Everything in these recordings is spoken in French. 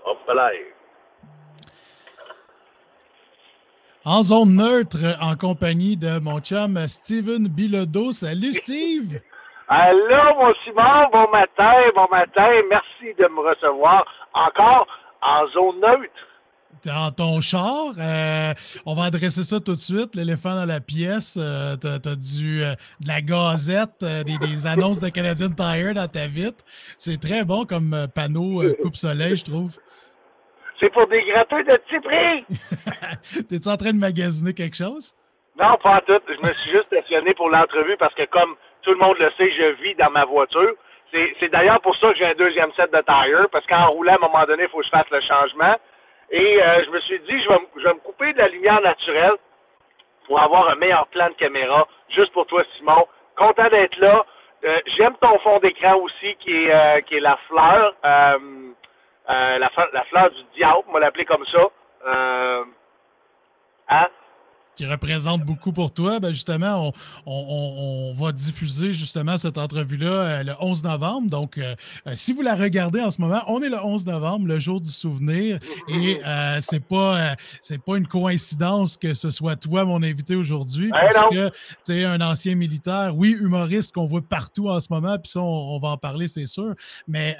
Hop là. En zone neutre, en compagnie de mon chum Steven Bilodeau. Salut Steve! Allô, mon Simon, bon matin. Merci de me recevoir encore en zone neutre. Dans ton char, on va adresser ça tout de suite. L'éléphant dans la pièce, t'as de la gazette, des annonces de Canadian Tire dans ta vitre. C'est très bon comme panneau coupe-soleil, je trouve. C'est pour des gratteurs de petit prix. T'es-tu en train de magasiner quelque chose? Non, pas en tout. Je me suis juste stationné pour l'entrevue parce que, comme tout le monde le sait, je vis dans ma voiture. C'est d'ailleurs pour ça que j'ai un deuxième set de tire, parce qu'en roulant, à un moment donné, il faut que je fasse le changement. Et je me suis dit, je vais me couper de la lumière naturelle pour avoir un meilleur plan de caméra, juste pour toi, Simon. Content d'être là. J'aime ton fond d'écran aussi, qui est la fleur, la fleur du diable, on va l'appeler comme ça. Hein? Qui représente beaucoup pour toi. Ben justement, on va diffuser justement cette entrevue-là le 11 novembre. Donc, si vous la regardez en ce moment, on est le 11 novembre, le jour du souvenir. Et c'est pas une coïncidence que ce soit toi, mon invité aujourd'hui, parce que tu es un ancien militaire, oui, humoriste qu'on voit partout en ce moment, puis ça, on va en parler, c'est sûr. Mais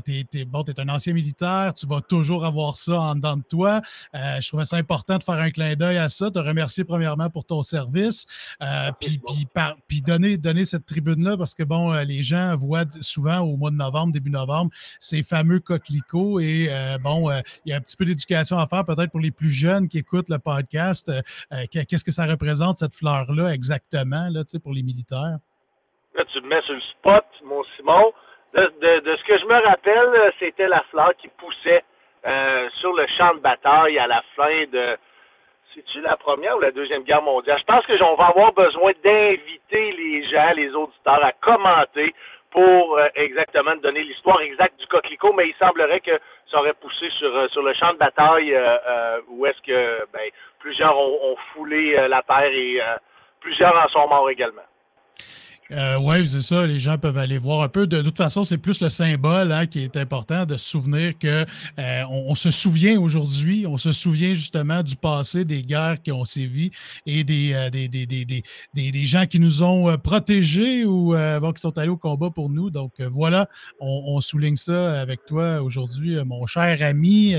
t'es un ancien militaire, tu vas toujours avoir ça en dedans de toi. Je trouvais ça important de faire un clin d'œil à ça, te remercier premièrement pour ton service, puis donner cette tribune-là, parce que bon, les gens voient souvent au mois de novembre, début novembre, ces fameux coquelicots et il y a un petit peu d'éducation à faire peut-être pour les plus jeunes qui écoutent le podcast. Qu'est-ce que ça représente, cette fleur-là, exactement, là, pour les militaires? Là, tu me mets sur le spot, mon Simon. De ce que je me rappelle, c'était la fleur qui poussait sur le champ de bataille à la fin de... C'est-tu la Première ou la Deuxième Guerre mondiale? Je pense que on va avoir besoin d'inviter les gens, les auditeurs, à commenter pour exactement donner l'histoire exacte du coquelicot, mais il semblerait que ça aurait poussé sur le champ de bataille où est-ce que plusieurs ont foulé la terre et plusieurs en sont morts également. Oui, c'est ça. Les gens peuvent aller voir un peu. De toute façon, c'est plus le symbole qui est important, de se souvenir que on se souvient aujourd'hui, on se souvient justement du passé, des guerres qui ont sévi et des gens qui nous ont protégés ou qui sont allés au combat pour nous. Donc voilà, on souligne ça avec toi aujourd'hui, mon cher ami.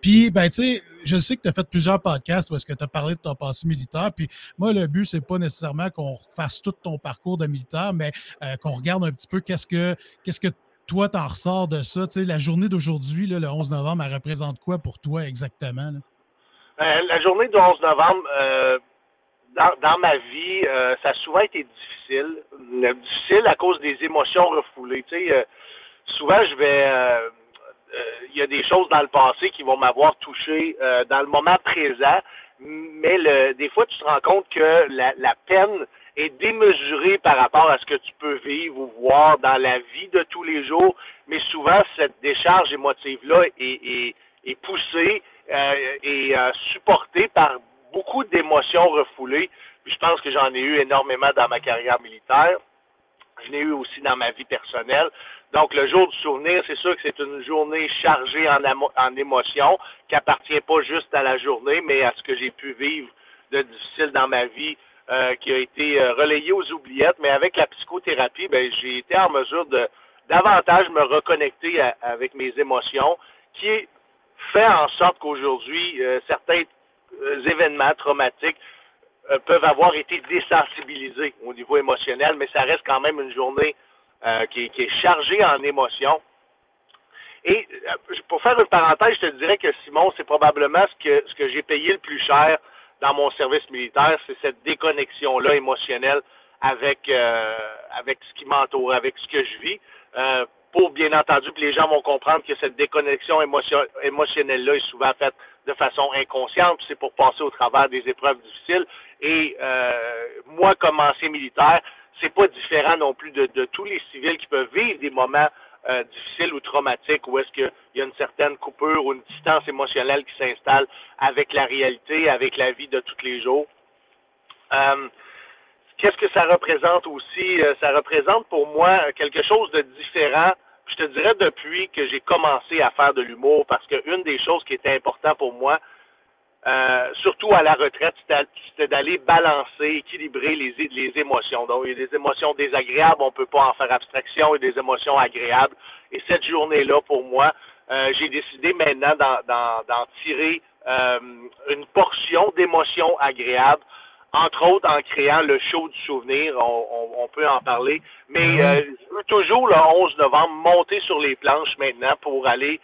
Puis, tu sais, je sais que tu as fait plusieurs podcasts où est-ce que tu as parlé de ton passé militaire. Puis moi, le but, c'est pas nécessairement qu'on refasse tout ton parcours de militaire, mais qu'on regarde un petit peu qu'est-ce que toi, t'en ressors de ça. Tu sais, la journée d'aujourd'hui, le 11 novembre, elle représente quoi pour toi exactement? La journée du 11 novembre, dans ma vie, ça a souvent été difficile. Difficile à cause des émotions refoulées. Tu sais, souvent, je vais... il y a des choses dans le passé qui vont m'avoir touché dans le moment présent, mais des fois, tu te rends compte que la peine est démesurée par rapport à ce que tu peux vivre ou voir dans la vie de tous les jours, mais souvent, cette décharge émotive-là est poussée et supportée par beaucoup d'émotions refoulées. Puis je pense que j'en ai eu énormément dans ma carrière militaire. Je l'ai eu aussi dans ma vie personnelle. Donc, le jour du souvenir, c'est sûr que c'est une journée chargée en émotions, qui appartient pas juste à la journée, mais à ce que j'ai pu vivre de difficile dans ma vie, qui a été relayé aux oubliettes. Mais avec la psychothérapie, j'ai été en mesure de davantage me reconnecter avec mes émotions, qui fait en sorte qu'aujourd'hui, certains événements traumatiques peuvent avoir été désensibilisés au niveau émotionnel, mais ça reste quand même une journée qui est chargée en émotions. Et pour faire une parenthèse, je te dirais que Simon, c'est probablement ce que j'ai payé le plus cher dans mon service militaire, c'est cette déconnexion-là émotionnelle avec ce qui m'entoure, avec ce que je vis. Pour bien entendu que les gens vont comprendre que cette déconnexion émotionnelle-là est souvent faite de façon inconsciente, c'est pour passer au travers des épreuves difficiles. Et moi, comme ancien militaire, c'est pas différent non plus de tous les civils qui peuvent vivre des moments difficiles ou traumatiques où est-ce qu'il y a une certaine coupure ou une distance émotionnelle qui s'installe avec la réalité, avec la vie de tous les jours. Qu'est-ce que ça représente aussi? Ça représente pour moi quelque chose de différent Je te dirais depuis que j'ai commencé à faire de l'humour, parce qu'une des choses qui était importante pour moi, surtout à la retraite, c'était d'aller balancer, équilibrer les émotions. Donc, il y a des émotions désagréables, on ne peut pas en faire abstraction, il y a des émotions agréables. Et cette journée-là, pour moi, j'ai décidé maintenant d'en tirer une portion d'émotions agréables, entre autres en créant le show du souvenir, on peut en parler. Mais je veux toujours, le 11 novembre, monter sur les planches maintenant pour aller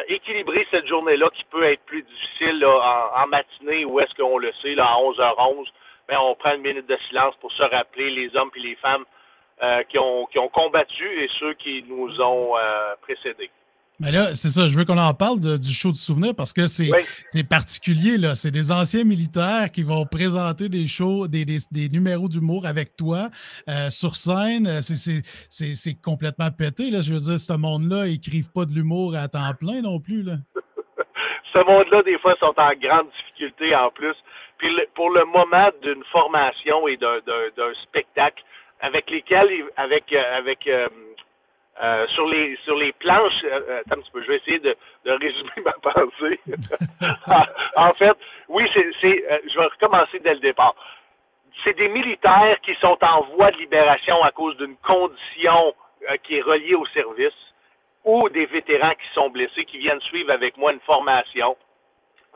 équilibrer cette journée-là qui peut être plus difficile là, en matinée, où est-ce qu'on le sait, là, à 11h11, ben, on prend une minute de silence pour se rappeler les hommes et les femmes qui ont combattu et ceux qui nous ont précédés. Mais là, c'est ça, je veux qu'on en parle du show du souvenir parce que c'est particulier, là. C'est des anciens militaires qui vont présenter des shows, des numéros d'humour avec toi sur scène. C'est complètement pété, là. Je veux dire, ce monde-là, ils écrivent pas de l'humour à temps plein non plus, là. Ce monde-là, des fois, sont en grande difficulté en plus. Puis pour le moment d'une formation et d'un spectacle avec lesquels, sur les planches, attends un petit peu, je vais essayer de résumer ma pensée. En fait, oui, je vais recommencer dès le départ. C'est des militaires qui sont en voie de libération à cause d'une condition qui est reliée au service, ou des vétérans qui sont blessés, qui viennent suivre avec moi une formation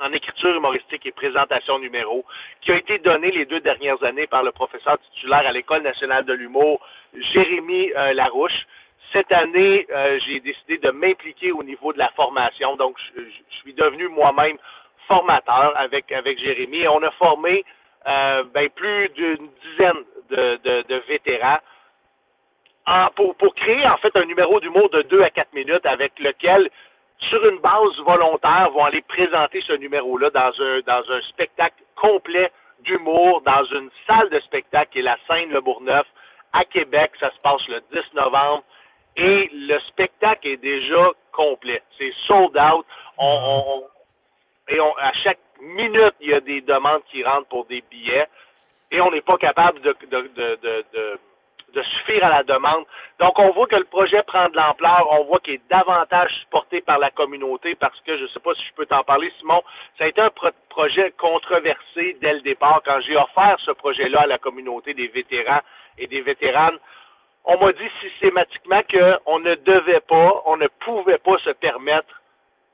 en écriture humoristique et présentation numéro, qui a été donnée les 2 dernières années par le professeur titulaire à l'École nationale de l'humour, Jérémy Larouche. Cette année, j'ai décidé de m'impliquer au niveau de la formation. Donc, je suis devenu moi-même formateur avec Jérémy. Et on a formé plus d'une dizaine de vétérans pour créer, en fait, un numéro d'humour de 2 à 4 minutes avec lequel, sur une base volontaire, vont aller présenter ce numéro-là dans un spectacle complet d'humour, dans une salle de spectacle qui est la Scène Le Bourgneuf à Québec. Ça se passe le 10 novembre. Et le spectacle est déjà complet. C'est sold out. À chaque minute, il y a des demandes qui rentrent pour des billets. Et on n'est pas capable de suffire à la demande. Donc, on voit que le projet prend de l'ampleur. On voit qu'il est davantage supporté par la communauté parce que, je ne sais pas si je peux t'en parler, Simon, ça a été un projet controversé dès le départ. Quand j'ai offert ce projet-là à la communauté des vétérans et des vétéranes, on m'a dit systématiquement qu'on ne devait pas, on ne pouvait pas se permettre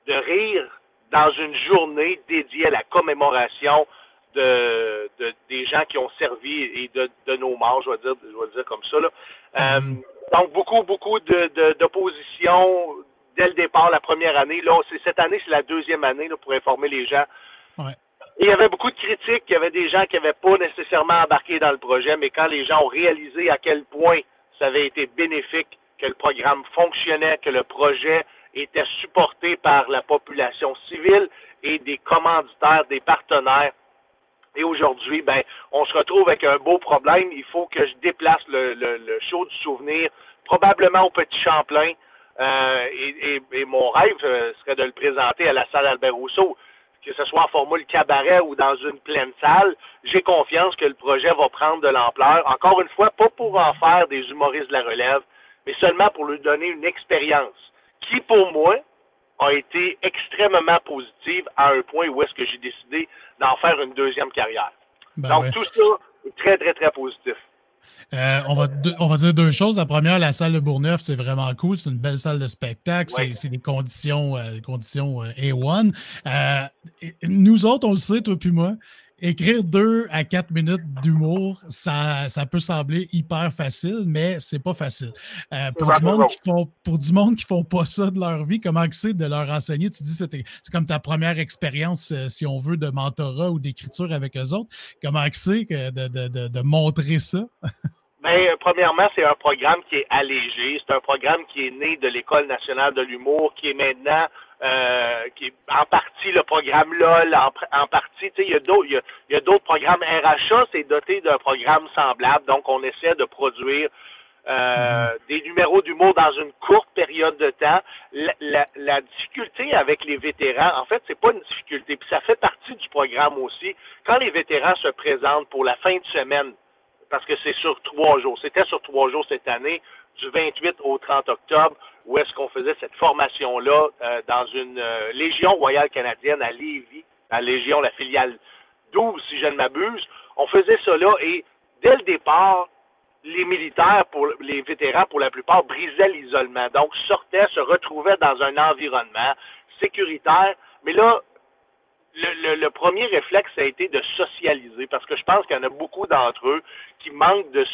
de rire dans une journée dédiée à la commémoration des gens qui ont servi et de nos morts, je vais dire comme ça, là. Donc, beaucoup d'opposition dès le départ, la première année. Là, cette année, c'est la 2e année là, pour informer les gens. Ouais. Et il y avait beaucoup de critiques, il y avait des gens qui n'avaient pas nécessairement embarqué dans le projet, mais quand les gens ont réalisé à quel point ça avait été bénéfique, que le programme fonctionnait, que le projet était supporté par la population civile et des commanditaires, des partenaires. Et aujourd'hui, on se retrouve avec un beau problème. Il faut que je déplace le show du souvenir, probablement au Petit Champlain. Et mon rêve serait de le présenter à la salle Albert Rousseau, que ce soit en formule cabaret ou dans une pleine salle. J'ai confiance que le projet va prendre de l'ampleur. Encore une fois, pas pour en faire des humoristes de la relève, mais seulement pour lui donner une expérience qui, pour moi, a été extrêmement positive à un point où est-ce que j'ai décidé d'en faire une 2e carrière. Donc, tout ça est très, très, très positif. On va dire 2 choses. La première, la salle de Bourgneuf, c'est vraiment cool. C'est une belle salle de spectacle. Ouais. C'est des conditions A1. Nous autres, on le sait, toi puis moi, écrire 2 à 4 minutes d'humour, ça peut sembler hyper facile, mais c'est pas facile. Pour du monde qui font pas ça de leur vie, comment c'est de leur enseigner? Tu dis c'est comme ta première expérience, si on veut, de mentorat ou d'écriture avec eux autres. Comment c'est de montrer ça? Premièrement, c'est un programme qui est allégé. C'est un programme qui est né de l'École nationale de l'humour, qui est maintenant qui est en partie le programme LOL, en partie, il y a d'autres programmes. RHA, c'est doté d'un programme semblable, donc on essaie de produire des numéros d'humour dans une courte période de temps. La difficulté avec les vétérans, en fait, c'est pas une difficulté, puis ça fait partie du programme aussi. Quand les vétérans se présentent pour la fin de semaine, parce que c'est sur 3 jours, c'était sur 3 jours cette année, du 28 au 30 octobre, où est-ce qu'on faisait cette formation-là dans une Légion royale canadienne à Lévis, la Légion, la filiale 12, si je ne m'abuse. On faisait ça là et dès le départ, les militaires, les vétérans, pour la plupart, brisaient l'isolement. Donc, sortaient, se retrouvaient dans un environnement sécuritaire. Mais là, le premier réflexe, ça a été de socialiser, parce que je pense qu'il y en a beaucoup d'entre eux qui manquent de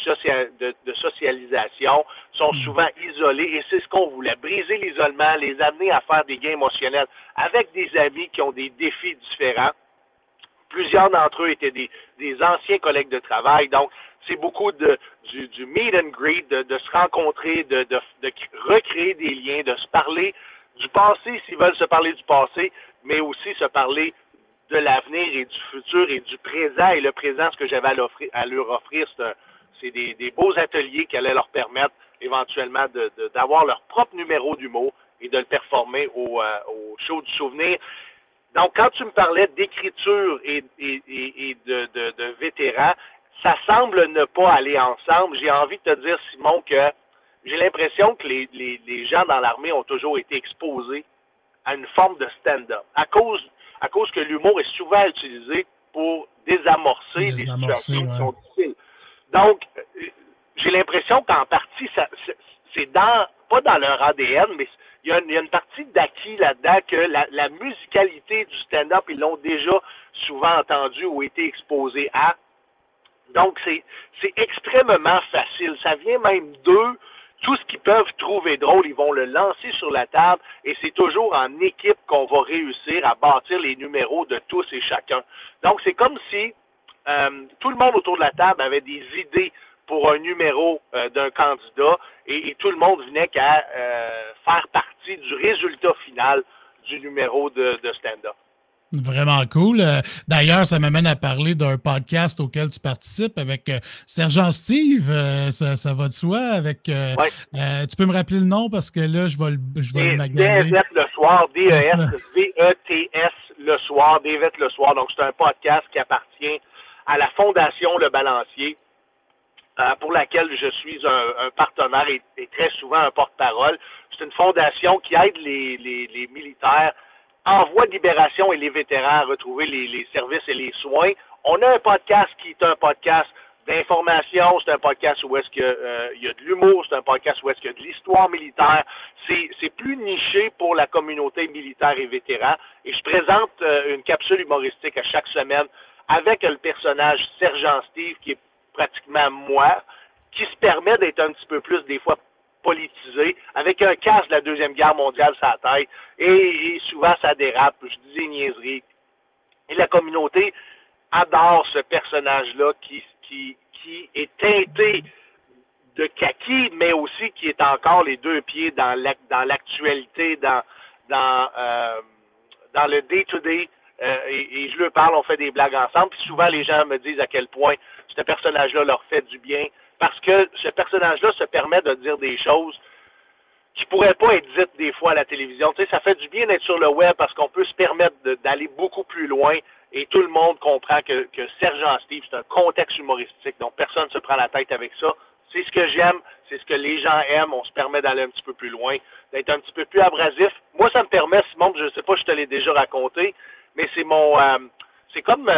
socialisation, sont souvent isolés, et c'est ce qu'on voulait, briser l'isolement, les amener à faire des gains émotionnels avec des amis qui ont des défis différents. Plusieurs d'entre eux étaient des anciens collègues de travail, donc c'est beaucoup du meet and greet, de se rencontrer, de recréer des liens, de se parler du passé s'ils veulent se parler du passé, mais aussi se parler de l'avenir et du futur et du présent. Et le présent, ce que j'avais à leur offrir, c'est des beaux ateliers qui allaient leur permettre éventuellement d'avoir leur propre numéro d'humour et de le performer au show du souvenir. Donc, quand tu me parlais d'écriture et de vétérans, ça semble ne pas aller ensemble. J'ai envie de te dire, Simon, que j'ai l'impression que les gens dans l'armée ont toujours été exposés à une forme de stand-up. À cause que l'humour est souvent utilisé pour désamorcer des situations qui sont difficiles. Donc, j'ai l'impression qu'en partie, c'est pas dans leur ADN, mais il y a une partie d'acquis là-dedans que la musicalité du stand-up, ils l'ont déjà souvent entendu ou été exposés à. Donc, c'est extrêmement facile. Ça vient même d'eux. Tout ce qu'ils peuvent trouver drôle, ils vont le lancer sur la table et c'est toujours en équipe qu'on va réussir à bâtir les numéros de tous et chacun. Donc, c'est comme si tout le monde autour de la table avait des idées pour un numéro d'un candidat et tout le monde venait qu'à faire partie du résultat final du numéro de stand-up. Vraiment cool. D'ailleurs, ça m'amène à parler d'un podcast auquel tu participes avec Sergent Steve. Ça va de soi. Avec, tu peux me rappeler le nom parce que là, je vais le magnaner. DEVET le soir, DESVETS le soir, DEVET le soir. Donc, c'est un podcast qui appartient à la Fondation Le Balancier, pour laquelle je suis un partenaire et très souvent un porte-parole. C'est une fondation qui aide les militaires en voie de libération et les vétérans à retrouver les services et les soins. On a un podcast qui est un podcast d'information, c'est un podcast où est-ce qu'il y a de l'humour, c'est un podcast où est-ce qu'il y a de l'histoire militaire. C'est plus niché pour la communauté militaire et vétéran. Et je présente une capsule humoristique à chaque semaine avec le personnage Sergent Steve, qui est pratiquement moi, qui se permet d'être un petit peu plus, des fois, politisé, avec un casque de la Deuxième Guerre mondiale sur la tête, et souvent ça dérape, je dis des niaiseries. Et la communauté adore ce personnage-là qui est teinté de kaki, mais aussi qui est encore les deux pieds dans l'actualité, dans le day-to-day, et je leur parle, on fait des blagues ensemble, puis souvent les gens me disent à quel point ce personnage-là leur fait du bien, parce que ce personnage-là se permet de dire des choses qui ne pourraient pas être dites des fois à la télévision. Tu sais, ça fait du bien d'être sur le web parce qu'on peut se permettre d'aller beaucoup plus loin et tout le monde comprend que Sergent Steve, c'est un contexte humoristique, donc personne ne se prend la tête avec ça. C'est ce que j'aime, c'est ce que les gens aiment, on se permet d'aller un petit peu plus loin, d'être un petit peu plus abrasif. Moi, ça me permet, Simon, je ne sais pas, je te l'ai déjà raconté, mais c'est c'est comme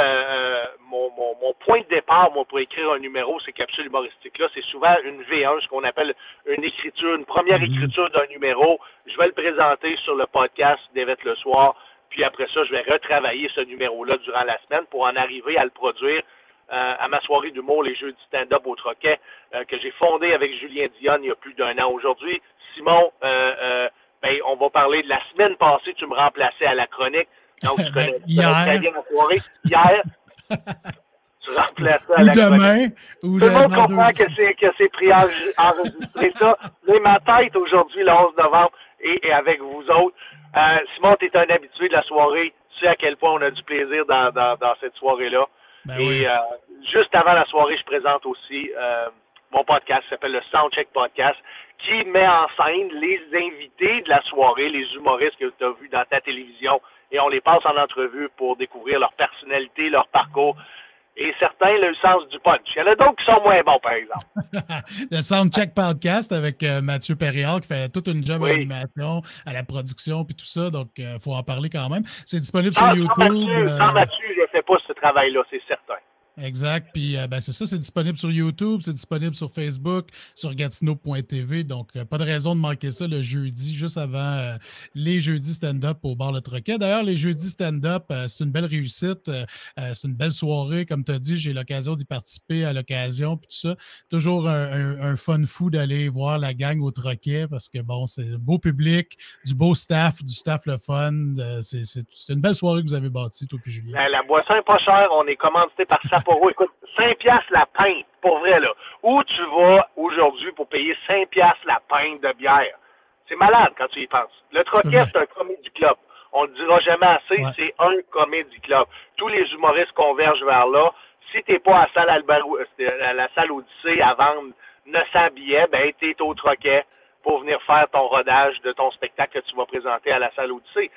mon point de départ, moi, pour écrire un numéro, ces capsules humoristiques-là. C'est souvent une V1, ce qu'on appelle une première écriture d'un numéro. Je vais le présenter sur le podcast d'Évet le soir, puis après ça, je vais retravailler ce numéro-là durant la semaine pour en arriver à le produire à ma soirée d'humour, les Jeux du stand-up au Troquet, que j'ai fondé avec Julien Dionne il y a plus d'1 an aujourd'hui. Simon, on va parler de la semaine passée, tu me remplaçais à la chronique. Donc, tu connais très bien la soirée. Hier, tu remplaçais à la chronique. Tout le monde comprend que c'est pris à enregistrer ça. Mais ma tête aujourd'hui, le 11 novembre, et avec vous autres. Simon, tu es un habitué de la soirée. Tu sais à quel point on a du plaisir dans cette soirée-là. Juste avant la soirée, je présente aussi mon podcast qui s'appelle le Soundcheck Podcast, qui met en scène les invités de la soirée, les humoristes que tu as vus dans ta télévision, et on les passe en entrevue pour découvrir leur personnalité, leur parcours. et certains le sens du punch. Il y en a d'autres qui sont moins bons, par exemple. Le Soundcheck Podcast avec Mathieu Perriard qui fait toute une job à l'animation, à la production puis tout ça, donc il faut en parler quand même. C'est disponible sur YouTube. Sans Mathieu, je ne fais pas ce travail-là, c'est certain. Exact. Puis c'est ça, c'est disponible sur YouTube, c'est disponible sur Facebook, sur Gatineau.tv. Donc, pas de raison de manquer ça le jeudi, juste avant les jeudis stand-up au bar Le Troquet. D'ailleurs, les jeudis stand-up, c'est une belle réussite. C'est une belle soirée. Comme tu as dit, j'ai l'occasion d'y participer à l'occasion, puis tout ça. Toujours un fun fou d'aller voir la gang au Troquet parce que, bon, c'est un beau public, du beau staff, du staff le fun. C'est une belle soirée que vous avez bâtie, toi puis Julien. La boisson n'est pas chère. On est commandité par Sapporo. Écoute, 5$ la pinte, pour vrai, là. Où tu vas aujourd'hui pour payer 5$ la pinte de bière? C'est malade quand tu y penses. Le Troquet, c'est un comédie club. On ne le dira jamais assez, c'est un comédie club. Tous les humoristes convergent vers là. Si tu n'es pas à la salle Odyssée à vendre 900 billets, ben tu es au Troquet pour venir faire ton rodage de ton spectacle que tu vas présenter à la salle Odyssée.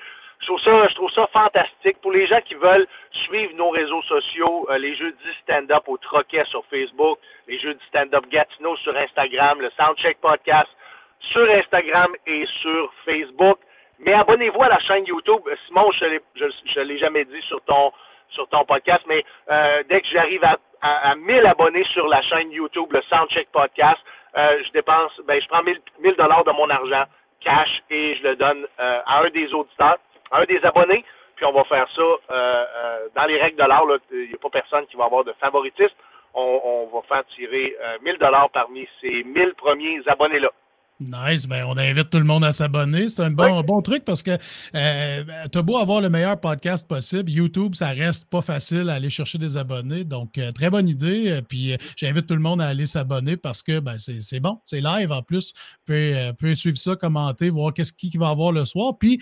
Je trouve ça fantastique. Pour les gens qui veulent suivre nos réseaux sociaux, les jeudis stand-up au Troquet sur Facebook, les jeudis stand-up Gatineau sur Instagram, le Soundcheck Podcast sur Instagram et sur Facebook. Mais abonnez-vous à la chaîne YouTube. Simon, je l'ai jamais dit sur ton podcast, mais dès que j'arrive à 1000 abonnés sur la chaîne YouTube, le Soundcheck Podcast, je prends 1000 $ de mon argent cash et je le donne à un des auditeurs, à un des abonnés, puis on va faire ça dans les règles de l'art. Il n'y a pas personne qui va avoir de favoritisme. On va faire tirer 1000 $ parmi ces 1000 premiers abonnés-là. Nice, ben on invite tout le monde à s'abonner. C'est un bon truc parce que t'as beau avoir le meilleur podcast possible, YouTube, ça reste pas facile à aller chercher des abonnés. Donc, très bonne idée. Puis, j'invite tout le monde à aller s'abonner parce que c'est bon, c'est live en plus. Vous pouvez suivre ça, commenter, voir qui va avoir le soir. Puis,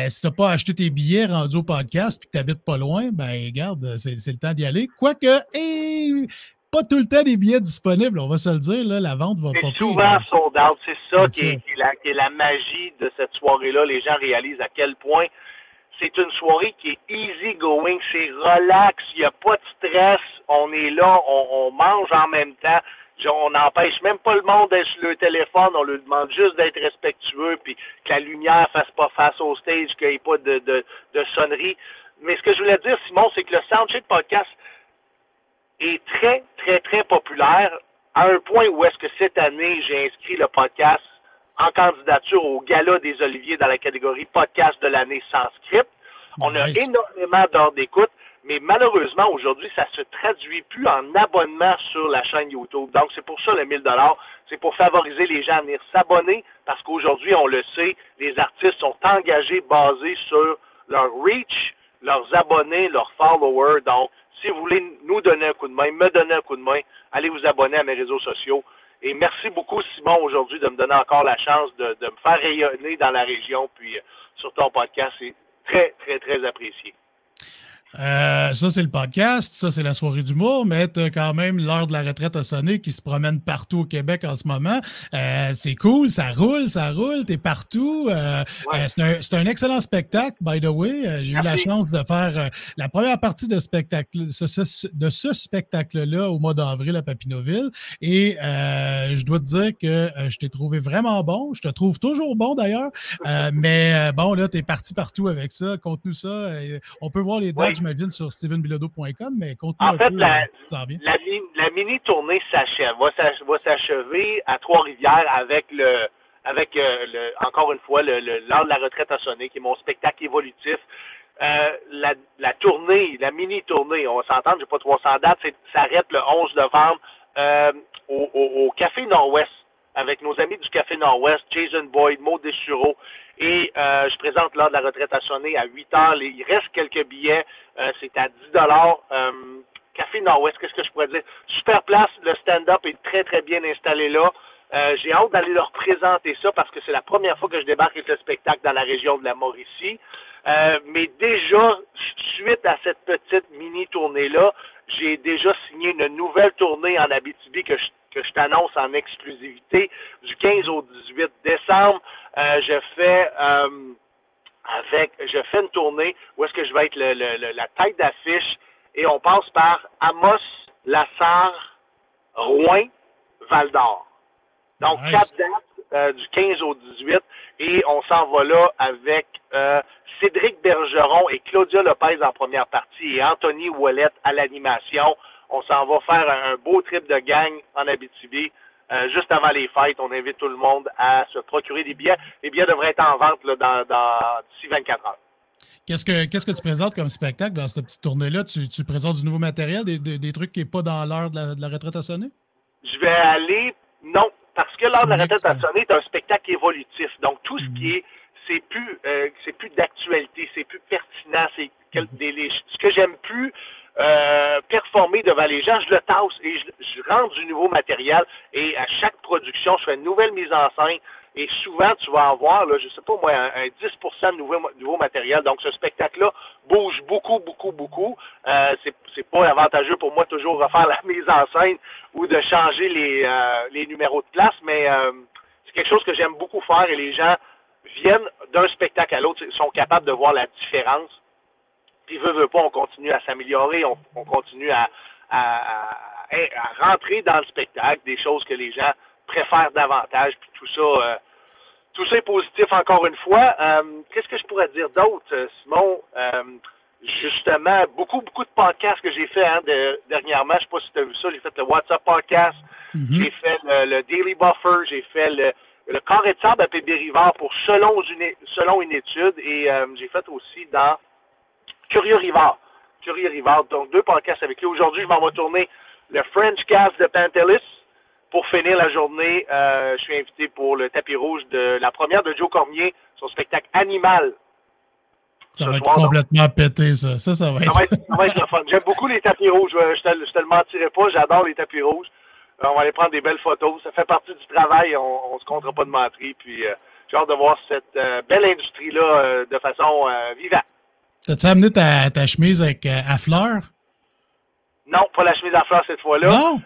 si tu n'as pas acheté tes billets rendus au podcast et que tu n'habites pas loin, ben regarde, c'est le temps d'y aller. Quoique, pas tout le temps des billets disponibles, on va se le dire, là, la vente va pas C'est souvent sold out. C'est ça qui est la magie de cette soirée-là. Les gens réalisent à quel point c'est une soirée qui est easy going, c'est relax, il n'y a pas de stress, on est là, on mange en même temps. On n'empêche même pas le monde d'être sur le téléphone, on lui demande juste d'être respectueux, puis que la lumière ne fasse pas face au stage, qu'il n'y ait pas de sonnerie. Mais ce que je voulais dire, Simon, c'est que le Soundcheck Podcast est très, très, très populaire à un point où est-ce que cette année, j'ai inscrit le podcast en candidature au Gala des Oliviers dans la catégorie podcast de l'année sans script. On a énormément d'heures d'écoute, mais malheureusement, aujourd'hui, ça se traduit plus en abonnement sur la chaîne YouTube. Donc, c'est pour ça le 1000 $. C'est pour favoriser les gens à venir s'abonner parce qu'aujourd'hui, on le sait, les artistes sont engagés basés sur leur reach, leurs abonnés, leurs followers. Donc, si vous voulez nous donner un coup de main, me donner un coup de main, allez vous abonner à mes réseaux sociaux. Et merci beaucoup, Simon, aujourd'hui, de me donner encore la chance de me faire rayonner dans la région. Puis, sur ton podcast, c'est très, très, très apprécié. Ça, c'est le podcast. Ça, c'est la soirée d'humour. Mais tu as quand même l'heure de la retraite à sonner qui se promène partout au Québec en ce moment. C'est cool, ça roule, t'es partout. C'est un excellent spectacle, by the way. J'ai eu la chance de faire la première partie de ce spectacle-là au mois d'avril à Papineauville. Et je dois te dire que je t'ai trouvé vraiment bon. Je te trouve toujours bon, d'ailleurs. Mais bon, là, t'es parti partout avec ça. Conte-nous ça. On peut voir les dates, j'imagine, sur stevenbilodeau.com, mais conte-nous en fait, la mini-tournée s'achève, va s'achever à Trois-Rivières avec encore une fois, l'heure de la retraite à sonner, qui est mon spectacle évolutif. La tournée, la mini-tournée, on va s'entendre, j'ai pas 300 dates, ça s'arrête le 11 novembre au Café Nord-Ouest, avec nos amis du Café Nord-Ouest, Jason Boyd, Maud Deschuraux, et je présente l'heure de la retraite à sonner à 8 heures. Il reste quelques billets, c'est à 10 $. Café Nord-Ouest, qu'est-ce que je pourrais dire? Super place, le stand-up est très, très bien installé là. J'ai hâte d'aller leur présenter ça parce que c'est la première fois que je débarque avec le spectacle dans la région de la Mauricie. Mais déjà, suite à cette petite mini-tournée-là, j'ai déjà signé une nouvelle tournée en Abitibi que je t'annonce en exclusivité du 15 au 18 décembre. Je fais une tournée où est-ce que je vais être la tête d'affiche et on passe par Amos, Lassar, Rouyn, Val-d'Or. Donc, Nice. 4 dates du 15 au 18 et on s'en va là avec Cédric Bergeron et Claudia Lopez en première partie et Anthony Ouellette à l'animation. On s'en va faire un beau trip de gang en Abitibi. Juste avant les fêtes, on invite tout le monde à se procurer des billets. Les billets devraient être en vente là, d'ici 24 heures. Qu'est-ce que tu présentes comme spectacle dans cette petite tournée-là? Tu présentes du nouveau matériel, des trucs qui n'est pas dans l'heure de la retraite à sonner? Je vais aller... Non, parce que l'heure de la retraite à sonner est un spectacle évolutif. Donc, tout ce qui est... C'est plus d'actualité, c'est plus pertinent, ce que j'aime plus performer devant les gens, je le tasse et je rentre du nouveau matériel et à chaque production, je fais une nouvelle mise en scène et souvent, tu vas avoir, là, je sais pas moi, un 10% de nouveau matériel. Donc, ce spectacle-là bouge beaucoup, beaucoup, beaucoup. C'est pas avantageux pour moi toujours refaire la mise en scène ou de changer les numéros de place, mais c'est quelque chose que j'aime beaucoup faire et les gens viennent d'un spectacle à l'autre, sont capables de voir la différence. Puis, veut pas, on continue à s'améliorer, on continue à rentrer dans le spectacle, des choses que les gens préfèrent davantage, puis tout ça est positif encore une fois. Qu'est-ce que je pourrais dire d'autre, Simon? Justement, beaucoup de podcasts que j'ai fait dernièrement, je sais pas si tu as vu ça, j'ai fait le WhatsApp podcast, j'ai fait le Daily Buffer, j'ai fait le Carré de sable à Pébé-Rivard pour selon une étude et j'ai fait aussi dans Curieux Rivard, donc 2 podcasts avec lui. Aujourd'hui, je m'en vais tourner le French Cast de Pantelis. Pour finir la journée, je suis invité pour le tapis rouge de la première de Joe Cormier, son spectacle Animal. Ça va être complètement pété, ça. Ça va être... Ça va être le fun. J'aime beaucoup les tapis rouges. Je te le mentirai pas. J'adore les tapis rouges. On va aller prendre des belles photos. Ça fait partie du travail. On se comptera pas de menterie. Puis, j'ai hâte de voir cette belle industrie-là de façon vivante. T'as-tu amené ta chemise avec à fleurs? Non, pas la chemise à fleurs cette fois-là. Non?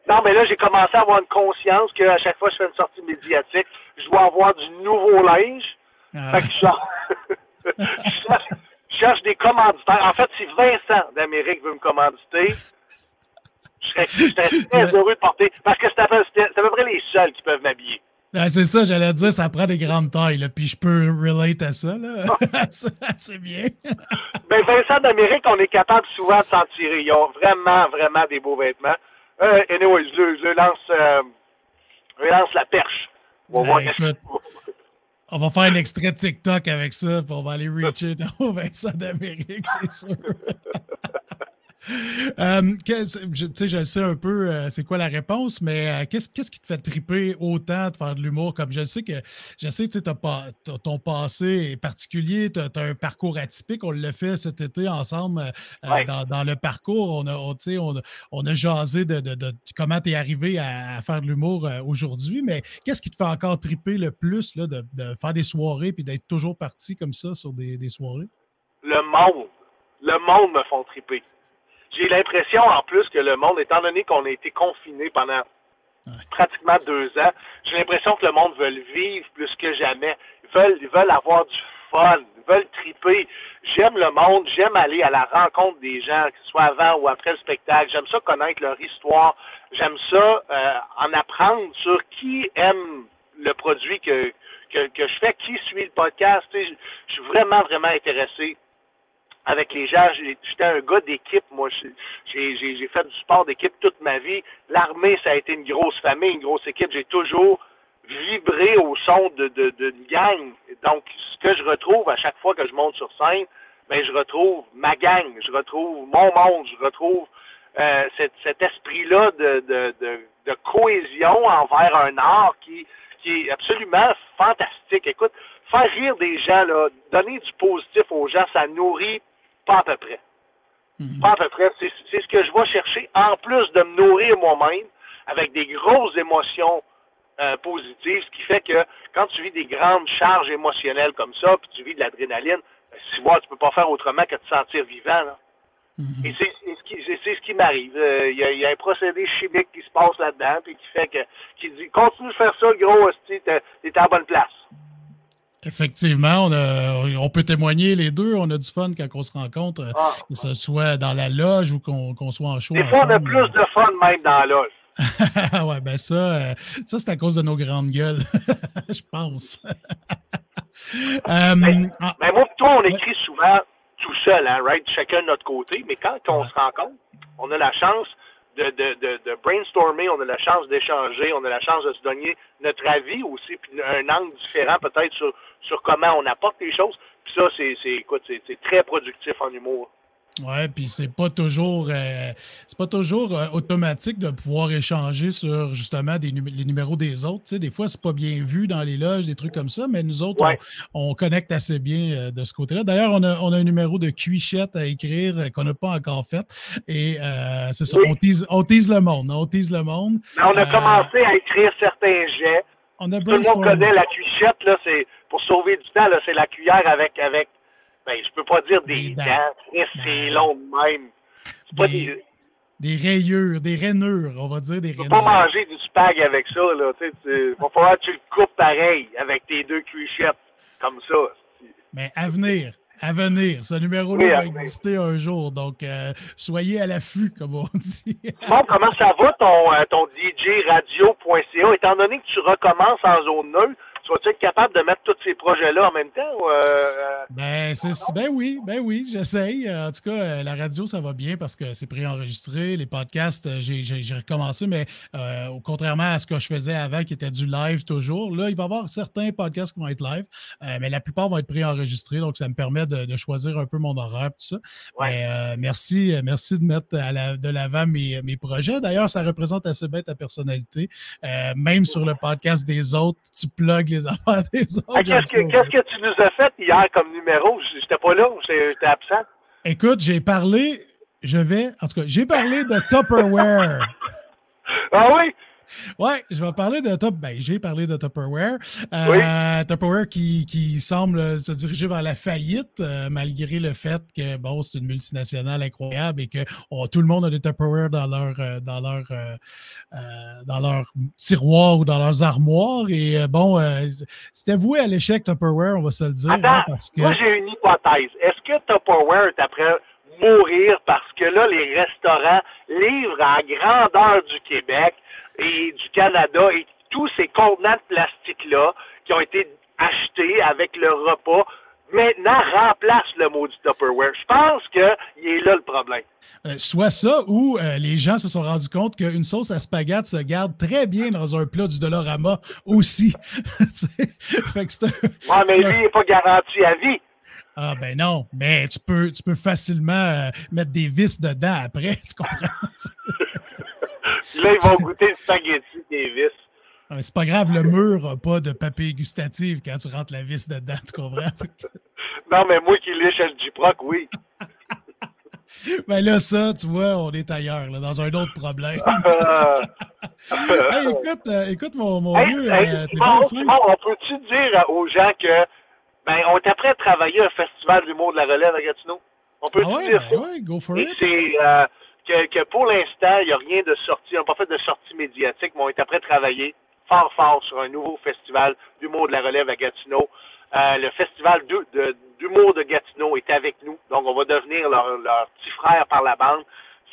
Non, mais là, j'ai commencé à avoir une conscience qu'à chaque fois que je fais une sortie médiatique, je dois avoir du nouveau linge. Fait que je cherche des commanditaires. En fait, si Vincent d'Amérique veut me commanditer, je serais très heureux de porter, parce que c'est à peu près les seuls qui peuvent m'habiller. Ah, c'est ça, j'allais dire, ça prend des grandes tailles, là, puis je peux relate à ça, là. C'est bien. Ben, Vincent d'Amérique, on est capable souvent de s'en tirer. Ils ont vraiment, vraiment des beaux vêtements. Anyway, je lance la perche. On va voir écoute, on va faire un extrait de TikTok avec ça, puis on va aller reacher dans Vincent d'Amérique, c'est sûr. Je sais un peu c'est quoi la réponse, mais qu'est-ce qui te fait triper autant de faire de l'humour? Comme je sais que ton passé est particulier, tu as un parcours atypique, on l'a fait cet été ensemble dans le parcours, on a jasé de comment tu es arrivé à faire de l'humour aujourd'hui, mais qu'est-ce qui te fait encore triper le plus là, de faire des soirées puis d'être toujours parti comme ça sur des soirées? Le monde me font triper. J'ai l'impression, en plus, que le monde, étant donné qu'on a été confinés pendant pratiquement 2 ans, j'ai l'impression que le monde veut vivre plus que jamais. Ils veulent avoir du fun, ils veulent triper. J'aime le monde, j'aime aller à la rencontre des gens, que ce soit avant ou après le spectacle. J'aime ça connaître leur histoire. J'aime ça en apprendre sur qui aime le produit que je fais, qui suit le podcast. Je suis vraiment, vraiment intéressé avec les gens. J'étais un gars d'équipe, moi. J'ai fait du sport d'équipe toute ma vie. L'armée, ça a été une grosse famille, une grosse équipe. J'ai toujours vibré au son d'une gang. Donc, ce que je retrouve à chaque fois que je monte sur scène, ben, je retrouve ma gang, je retrouve mon monde, je retrouve cet esprit-là de cohésion envers un art qui est absolument fantastique. Écoute, faire rire des gens, là, donner du positif aux gens, ça nourrit pas à peu près. Pas à peu près. C'est ce que je vais chercher, en plus de me nourrir moi-même avec des grosses émotions positives, ce qui fait que quand tu vis des grandes charges émotionnelles comme ça, puis tu vis de l'adrénaline, tu vois, tu peux pas faire autrement que de te sentir vivant, là. Et c'est ce qui m'arrive. Il y a un procédé chimique qui se passe là-dedans, puis qui fait qui dit, continue de faire ça, le gros hostie, t'es à la bonne place. Effectivement, on peut témoigner les deux. On a du fun quand on se rencontre, Ah. que ce soit dans la loge ou qu'on soit en show Des fois, on a ensemble. plus de fun même dans la loge. Ouais, ben ça c'est à cause de nos grandes gueules, je pense. Mais moi et toi, on Ouais, écrit souvent tout seul, hein, right? Chacun de notre côté. Mais quand on ouais. se rencontre, on a la chance de brainstormer, on a la chance d'échanger, on a la chance de se donner notre avis aussi, puis un angle différent peut-être sur comment on apporte les choses. Puis ça, écoute, c'est très productif en humour. Ouais, puis c'est pas toujours automatique de pouvoir échanger sur justement les numéros des autres. Tu sais, des fois, c'est pas bien vu dans les loges, des trucs comme ça, mais nous autres, Ouais. on connecte assez bien de ce côté-là. D'ailleurs, on a un numéro de cuichette à écrire qu'on n'a pas encore fait. Et c'est ça, Oui. on tease le monde. On tease le monde. Mais on a commencé à écrire certains jets. On a Tout le monde connaît la cuichette, là, c'est pour sauver du temps, là, c'est la cuillère avec ben, je peux pas dire des dents, c'est long de même. C'est pas des rayures, des rainures, on va dire des tu peux rainures. pas manger du spag avec ça, là, tu sais, va falloir que tu le coupes pareil, avec tes deux cuichettes, comme ça. Mais à venir, ce numéro-là va exister un jour, donc soyez à l'affût, comme on dit. Bon, comment ça va ton djradio.ca, étant donné que tu recommences en zone neutre, tu vas-tu être capable de mettre tous ces projets-là en même temps? Ben oui, j'essaye. En tout cas, la radio, ça va bien parce que c'est préenregistré. Les podcasts, j'ai recommencé, mais contrairement à ce que je faisais avant, qui était du live toujours, là, il va y avoir certains podcasts qui vont être live, mais la plupart vont être préenregistrés, donc ça me permet de choisir un peu mon horaire, tout ça. Ouais. Mais merci de mettre de l'avant mes projets. D'ailleurs, ça représente assez bien ta personnalité. Même sur le podcast des autres, tu plugues les affaires des autres. Ah, qu'est-ce que tu nous as fait hier comme numéro? J'étais pas là, j'étais absent. Écoute, j'ai parlé de Tupperware. Ah oui? Ouais, je vais parler de j'ai parlé de Tupperware. Oui. Tupperware qui semble se diriger vers la faillite, malgré le fait que, bon, c'est une multinationale incroyable et que tout le monde a des Tupperware dans leur tiroir ou dans leurs armoires. Et c'était voué à l'échec, Tupperware, on va se le dire. Attends, parce que... moi j'ai une hypothèse. Est-ce que Tupperware est après mourir parce que là, les restaurants livrent à grandeur du Québec et du Canada et tous ces contenants de plastique-là qui ont été achetés avec le repas, maintenant remplacent le maudit Tupperware. Je pense qu'il est là le problème. Soit ça, ou les gens se sont rendus compte qu'une sauce à spaghetti se garde très bien dans un plat du Dollarama aussi. Fait que mais lui, il n'est pas garanti à vie. Ah ben non, mais tu peux facilement mettre des vis dedans après, tu comprends? Là, ils vont goûter le spaghetti des vis. C'est pas grave, le mur n'a pas de papier gustatif quand tu rentres la vis dedans, tu comprends? Non, mais moi qui liche le Duproc, oui. Ben là, ça, tu vois, on est ailleurs, là, dans un autre problème. Hey, écoute, mon vieux, t'es bien fin. On peut-tu dire aux gens que on est après travailler un festival d'humour de la relève à Gatineau? On peut dire ça? Ouais, go for it. C'est que pour l'instant, il n'y a rien de sorti, on n'a pas fait de sortie médiatique, mais on est après travailler fort sur un nouveau festival d'humour de la relève à Gatineau. Le festival d'humour de Gatineau est avec nous, donc on va devenir leur petit frère par la bande.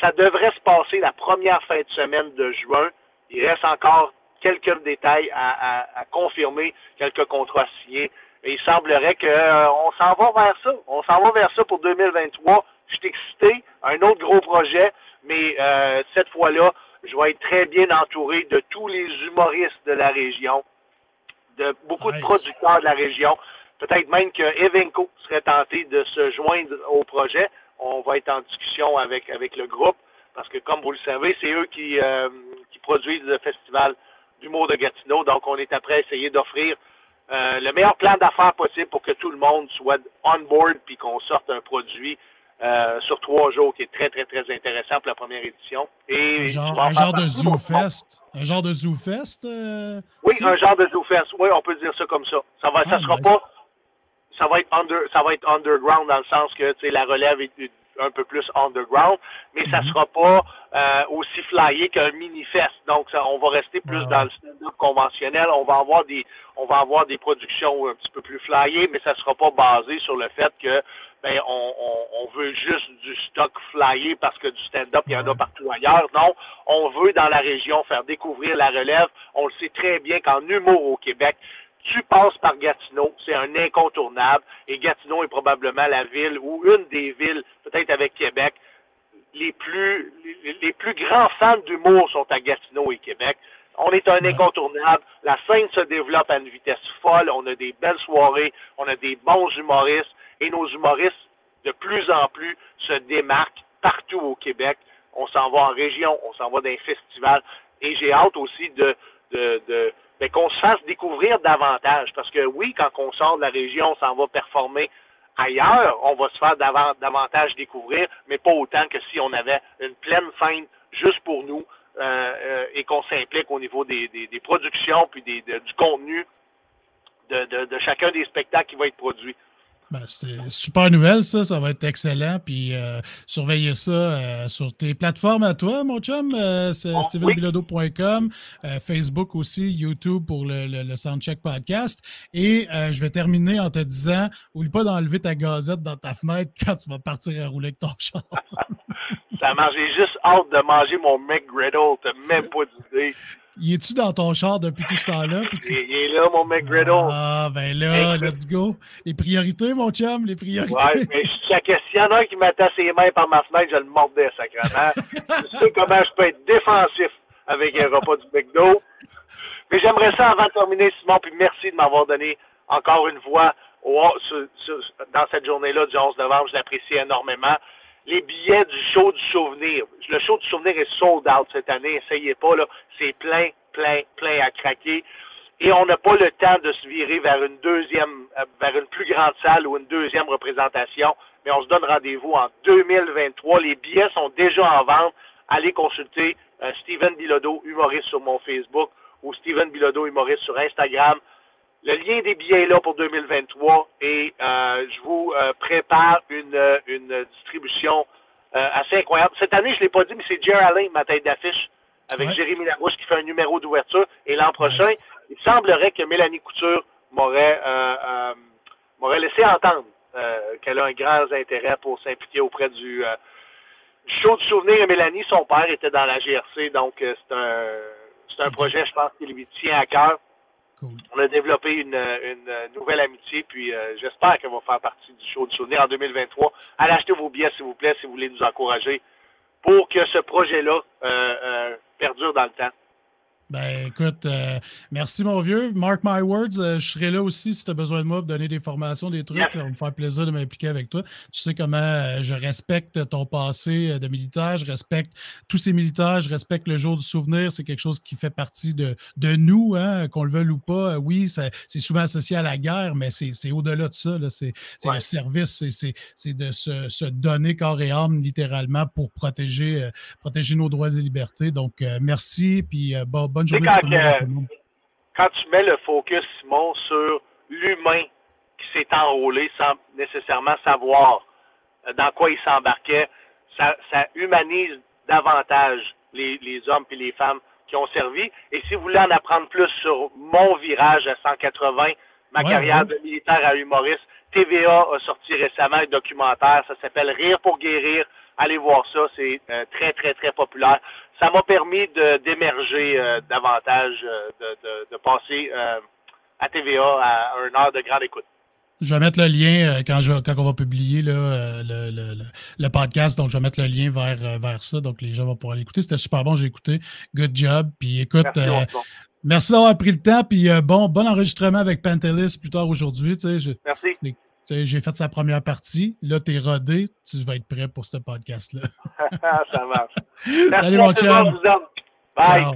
Ça devrait se passer la première fin de semaine de juin. Il reste encore quelques détails à confirmer, quelques contrats signés. Et il semblerait qu'on s'en va vers ça. On s'en va vers ça pour 2023. Je suis excité. Un autre gros projet, mais cette fois-là, je vais être très bien entouré de tous les humoristes de la région, de beaucoup de producteurs de la région. Peut-être même que Evenco serait tenté de se joindre au projet. On va être en discussion avec le groupe, parce que comme vous le savez, c'est eux qui produisent le festival d'humour de Gatineau. Donc, on est après à essayer d'offrir le meilleur plan d'affaires possible pour que tout le monde soit on board puis qu'on sorte un produit sur 3 jours qui est très, très, très intéressant pour la première édition. Et un genre de ZooFest? Un genre de ZooFest? Oui, un genre de ZooFest. Oui, on peut dire ça comme ça. Ça sera pas... Ça va être underground dans le sens que la relève un peu plus underground, mais ça sera pas aussi flyé qu'un mini-fest. Donc, on va rester plus dans le stand-up conventionnel. On va avoir des productions un petit peu plus flyées, mais ça sera pas basé sur le fait que on veut juste du stock flyé parce que du stand-up, il y en a partout ailleurs. Non, on veut dans la région faire découvrir la relève. On le sait très bien qu'en humour au Québec, tu passes par Gatineau, c'est un incontournable, et Gatineau est probablement la ville ou une des villes, peut-être avec Québec, les plus grands fans d'humour sont à Gatineau et Québec. On est un incontournable. La scène se développe à une vitesse folle. On a des belles soirées. On a des bons humoristes. Et nos humoristes, de plus en plus, se démarquent partout au Québec. On s'en va en région. On s'en va dans les festivals. Et j'ai hâte aussi qu'on se fasse découvrir davantage. Parce que oui, quand on sort de la région, on s'en va performer ailleurs, on va se faire davantage découvrir, mais pas autant que si on avait une pleine scène juste pour nous et qu'on s'implique au niveau des productions puis du contenu de chacun des spectacles qui va être produit. Ben, c'est une super nouvelle, ça. Ça va être excellent. Puis surveillez ça sur tes plateformes à toi, mon chum. C'est stevenbilodeau.com, Facebook aussi, YouTube pour le Soundcheck Podcast. Et je vais terminer en te disant, oublie pas d'enlever ta gazette dans ta fenêtre quand tu vas partir à rouler avec ton char. Ça marche. J'ai juste hâte de manger mon McGriddle. T'as même pas d'idée. Y es-tu dans ton char depuis tout ce temps-là? Il est là, mon McGriddle. Ah, ben là, let's go. Les priorités, mon chum, les priorités. Ouais, mais s'il y en a un qui m'attend ses mains par ma fenêtre, je le mordais, sacrément. Tu sais comment je peux être défensif avec un repas du McDo. Mais j'aimerais ça, avant de terminer, Simon, puis merci de m'avoir donné encore une voix dans cette journée-là du 11 novembre. Je l'apprécie énormément. Les billets du show du souvenir. Le show du souvenir est sold out cette année. Essayez pas, là. C'est plein à craquer. Et on n'a pas le temps de se virer vers une plus grande salle ou une deuxième représentation. Mais on se donne rendez-vous en 2023. Les billets sont déjà en vente. Allez consulter Steven Bilodeau, humoriste sur mon Facebook, ou Steven Bilodeau, humoriste sur Instagram. Le lien des billets est là pour 2023 et je vous prépare une distribution assez incroyable. Cette année, je ne l'ai pas dit, mais c'est Jerry Alain, ma tête d'affiche, avec Jérémy Larouche qui fait un numéro d'ouverture. Et l'an prochain, il semblerait que Mélanie Couture m'aurait laissé entendre qu'elle a un grand intérêt pour s'impliquer auprès du show du souvenir. Et Mélanie, son père, était dans la GRC, donc c'est un projet, je pense, qui lui tient à cœur. Cool. On a développé une nouvelle amitié, puis j'espère qu'elle va faire partie du show du souvenir en 2023. Allez acheter vos billets, s'il vous plaît, si vous voulez nous encourager, pour que ce projet-là perdure dans le temps. Ben, écoute, merci, mon vieux. Mark my words, je serai là aussi si tu as besoin de moi pour donner des formations, des trucs. Ça va me faire plaisir de m'impliquer avec toi. Tu sais comment je respecte ton passé de militaire, je respecte tous ces militaires, je respecte le jour du souvenir. C'est quelque chose qui fait partie de nous, hein, qu'on le veuille ou pas. Oui, c'est souvent associé à la guerre, mais c'est au-delà de ça. C'est le service, c'est de se donner corps et âme, littéralement, pour protéger nos droits et libertés. Donc, merci, puis bonne journée. Quand tu mets le focus, Simon, sur l'humain qui s'est enrôlé sans nécessairement savoir dans quoi il s'embarquait, ça humanise davantage les hommes et les femmes qui ont servi. Et si vous voulez en apprendre plus sur mon virage à 180, ma carrière de militaire à humoriste, TVA a sorti récemment un documentaire, ça s'appelle Rire pour guérir. Allez voir ça, c'est très populaire. Ça m'a permis d'émerger davantage, de passer à TVA à une heure de grande écoute. Je vais mettre le lien quand on va publier là, le podcast. Donc, je vais mettre le lien vers ça. Donc, les gens vont pouvoir l'écouter. C'était super bon, j'ai écouté. Good job. Puis écoute, merci d'avoir pris le temps. Puis bon enregistrement avec Pantelis plus tard aujourd'hui. Merci. J'ai fait sa première partie. Là, t'es rodé. Tu vas être prêt pour ce podcast-là. Ça marche. Salut, mon chum. Bye. Ciao.